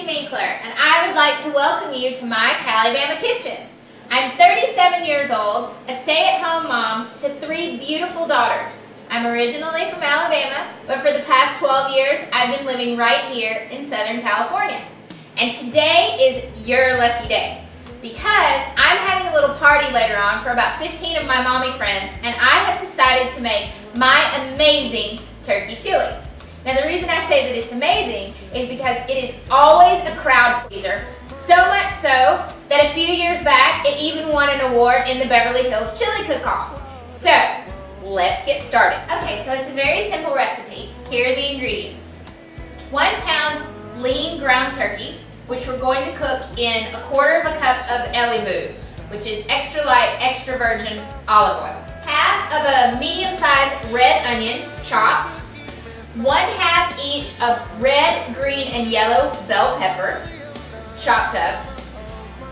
Minkler, and I would like to welcome you to my Calibama Kitchen. I'm 37 years old, a stay-at-home mom to 3 beautiful daughters. I'm originally from Alabama, but for the past 12 years, I've been living right here in Southern California. And today is your lucky day, because I'm having a little party later on for about 15 of my mommy friends, and I have decided to make my amazing turkey chili. Now the reason I say that it's amazing is because it is always a crowd pleaser, so much so that a few years back it even won an award in the Beverly Hills Chili Cook-Off. So let's get started. Okay, so it's a very simple recipe. Here are the ingredients. 1 pound lean ground turkey, which we're going to cook in 1/4 cup of Elivu, which is extra light, extra virgin olive oil. Half of a medium-sized red onion, chopped. 1/2 each of red, green, and yellow bell pepper, chopped up.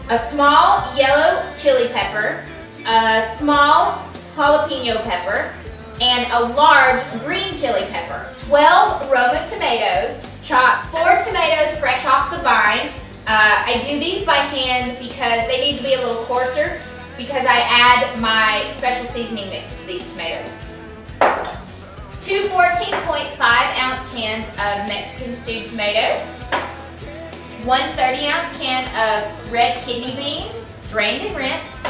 A small yellow chili pepper, a small jalapeno pepper, and a large green chili pepper. 12 Roma tomatoes, chopped. 4 tomatoes fresh off the vine. I do these by hand because they need to be a little coarser because I add my special seasoning mix to these tomatoes. 2 14.5-ounce cans of Mexican stewed tomatoes. 1 30-ounce can of red kidney beans, drained and rinsed.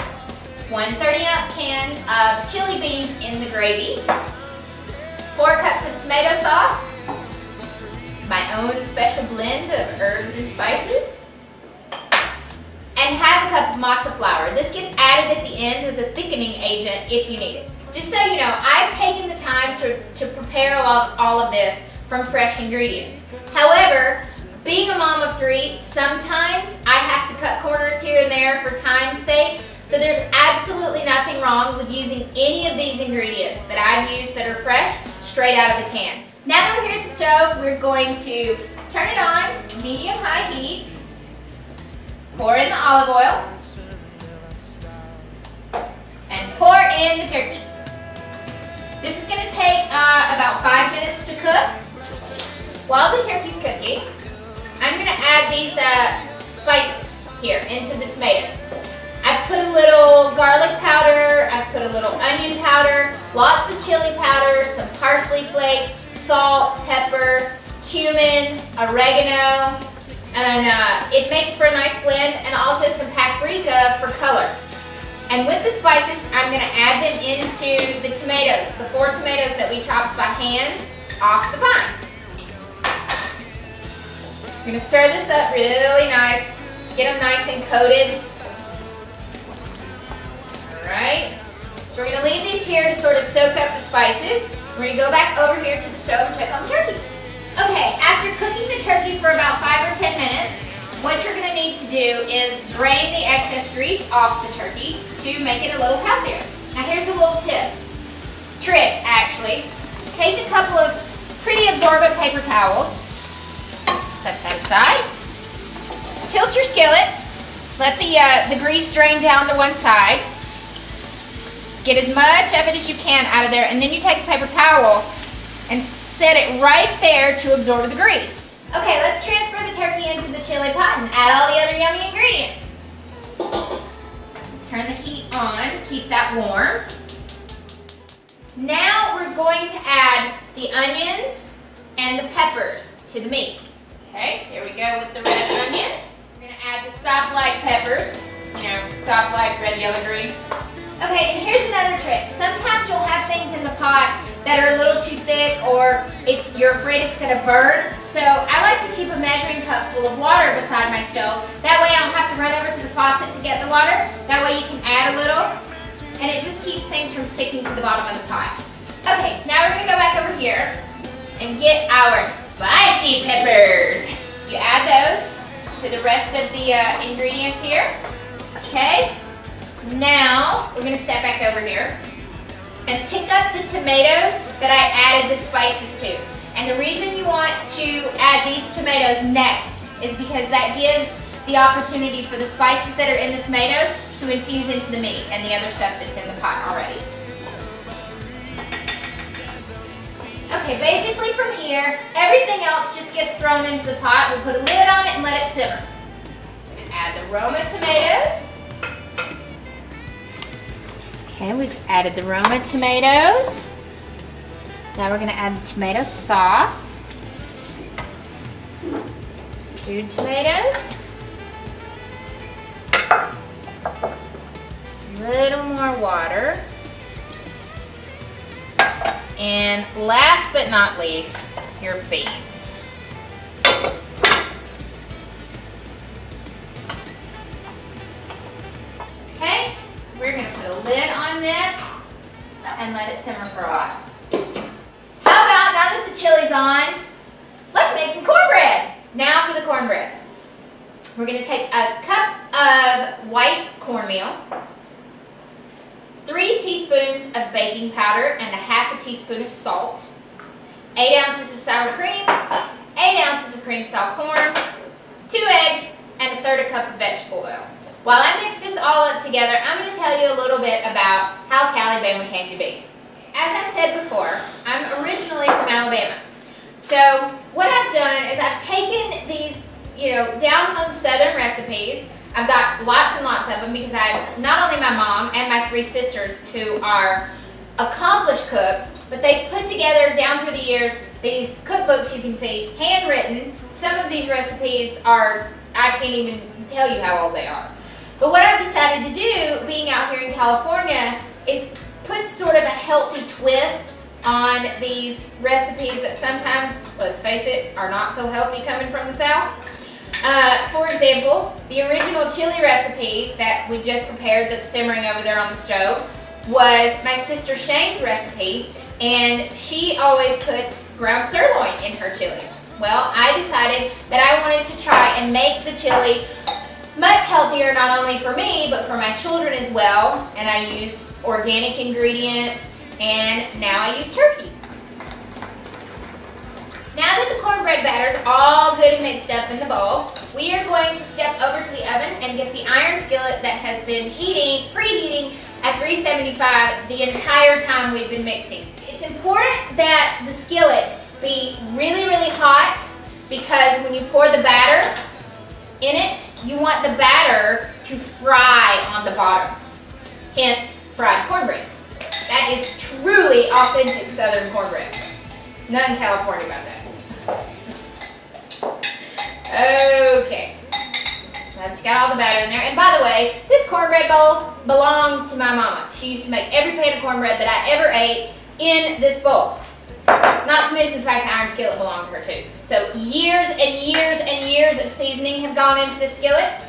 1 30-ounce can of chili beans in the gravy. 4 cups of tomato sauce. My own special blend of herbs and spices. And half a cup of masa flour. This gets added at the end as a thickening agent if you need it. Just so you know, I've taken the time to prepare all of this from fresh ingredients. However, being a mom of 3, sometimes I have to cut corners here and there for time's sake, so there's absolutely nothing wrong with using any of these ingredients that I've used that are fresh, straight out of the can. Now that we're here at the stove, we're going to turn it on, medium-high heat, pour in the olive oil, and pour in the turkey. This is going to take about 5 minutes to cook. While the turkey's cooking, I'm going to add these spices here into the tomatoes. I've put a little garlic powder, I've put a little onion powder, lots of chili powder, some parsley flakes, salt, pepper, cumin, oregano, and it makes for a nice blend, and also some paprika for color. And with the spices, I'm going to add them into the tomatoes, the 4 tomatoes that we chopped by hand off the vine. I'm going to stir this up really nice, get them nice and coated. Alright, so we're going to leave these here to sort of soak up the spices. We're going to go back over here to the stove and check on the turkey. Okay, after cooking the turkey for about 5 or 10 minutes, what you're going to need to do is drain the excess grease off the turkey to make it a little healthier. Now here's a little trick actually. Take a couple of pretty absorbent paper towels, set that aside, tilt your skillet, let the grease drain down to one side, get as much of it as you can out of there, and then you take a paper towel and set it right there to absorb the grease. Okay, let's transfer the turkey into the chili pot and add all the other yummy ingredients. Turn the heat on, keep that warm. Now we're going to add the onions and the peppers to the meat. Okay, here we go with the red onion. We're going to add the stoplight peppers. You know, stoplight, red, yellow, green. Okay, and here's another trick. Sometimes you'll have things in the pot that are a little too thick, or you're afraid it's going to burn. So I like to keep a measuring cup full of water beside my stove. That way I don't have to run over to the faucet to get the water. That way you can add a little, and it just keeps things from sticking to the bottom of the pot. Okay, now we're going to go back over here and get our spicy peppers. You add those to the rest of the ingredients here. Okay, now we're going to step back over here and pick up the tomatoes that I added the spices to. And the reason you want to add these tomatoes next is because that gives the opportunity for the spices that are in the tomatoes to infuse into the meat and the other stuff that's in the pot already. Okay, basically from here, everything else just gets thrown into the pot, we'll put a lid on it and let it simmer. We're going to add the Roma tomatoes. Okay, we've added the Roma tomatoes. Now we're going to add the tomato sauce. Stewed tomatoes. A little more water. And last but not least, your beans. Okay, we're going to put a lid on this and let it simmer for a while. How about, now that the chili's on, let's make some cornbread. Now for the cornbread. We're going to take a cup of white cornmeal, 3 teaspoons of baking powder and a ½ teaspoon of salt, 8 ounces of sour cream, 8 ounces of cream style corn, 2 eggs, and 1/3 cup of vegetable oil. While I mix this all up together, I'm going to tell you a little bit about how Calibama came to be. As I said before, I'm originally from Alabama. So what I've done is I've taken these, down-home southern recipes. I've got lots and lots of them because I have not only my mom and my 3 sisters who are accomplished cooks, but they've put together down through the years these cookbooks you can see, handwritten. Some of these recipes are, I can't even tell you how old they are. But what I've decided to do, being out here in California, is put sort of a healthy twist on these recipes that sometimes, let's face it, are not so healthy coming from the South. For example, the original chili recipe that we just prepared that's simmering over there on the stove was my sister Shane's recipe, and she always puts ground sirloin in her chili. Well, I decided that I wanted to try and make the chili much healthier, not only for me, but for my children as well, and I used organic ingredients, and now I use turkey. Now that the cornbread batter is all good and mixed up in the bowl, we are going to step over to the oven and get the iron skillet that has been preheating at 375 the entire time we've been mixing. It's important that the skillet be really, really hot because when you pour the batter in it, you want the batter to fry on the bottom, hence fried cornbread. That is truly authentic Southern cornbread. Nothing California about that. Okay, that's got all the batter in there. And by the way, this cornbread bowl belonged to my mama. She used to make every pan of cornbread that I ever ate in this bowl. Not to mention the fact the iron skillet belonged to her too. So years and years and years of seasoning have gone into this skillet.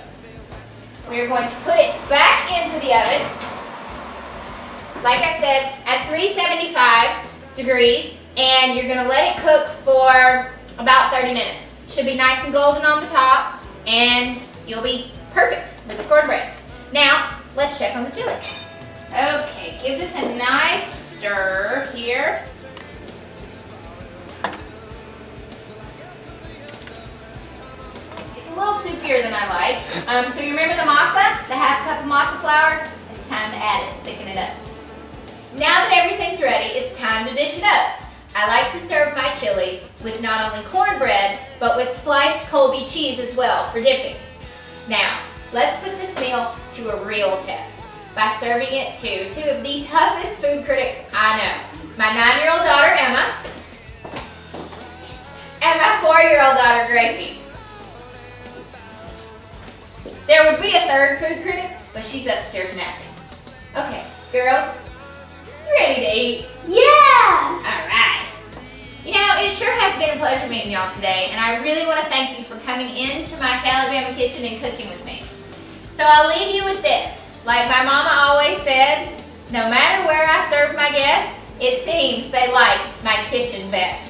We are going to put it back into the oven. Like I said, at 375 degrees, and you're going to let it cook for about 30 minutes. Should be nice and golden on the top, and you'll be perfect with the cornbread. Now, let's check on the chili. Okay, give this a nice stir here. It's a little soupier than I like. So you remember the masa, the ½ cup of masa flour? It's time to add it, thicken it up. Now that everything's ready, it's time to dish it up. I like to serve my chili with not only cornbread, but with sliced Colby cheese as well for dipping. Now, let's put this meal to a real test by serving it to 2 of the toughest food critics I know. My 9-year-old daughter, Emma, and my 4-year-old daughter, Gracie. There would be a 3rd food critic, but she's upstairs napping. Okay, girls, you ready to eat? Yeah! Alright. It sure has been a pleasure meeting y'all today, and I really want to thank you for coming into my Calibama Kitchen and cooking with me. So I'll leave you with this. Like my mama always said, no matter where I serve my guests, it seems they like my kitchen best.